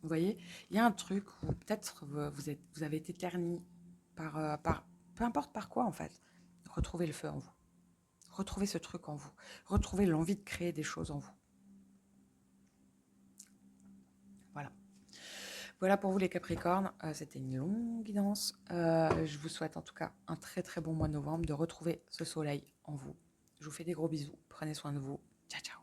Vous voyez ? Il y a un truc où peut-être vous avez été terni par peu importe par quoi, en fait. Retrouvez le feu en vous. Retrouvez ce truc en vous. Retrouvez l'envie de créer des choses en vous. Voilà. Voilà pour vous les Capricornes. C'était une longue guidance. Je vous souhaite en tout cas un très très bon mois de novembre, de retrouver ce soleil en vous. Je vous fais des gros bisous. Prenez soin de vous. Ciao, ciao.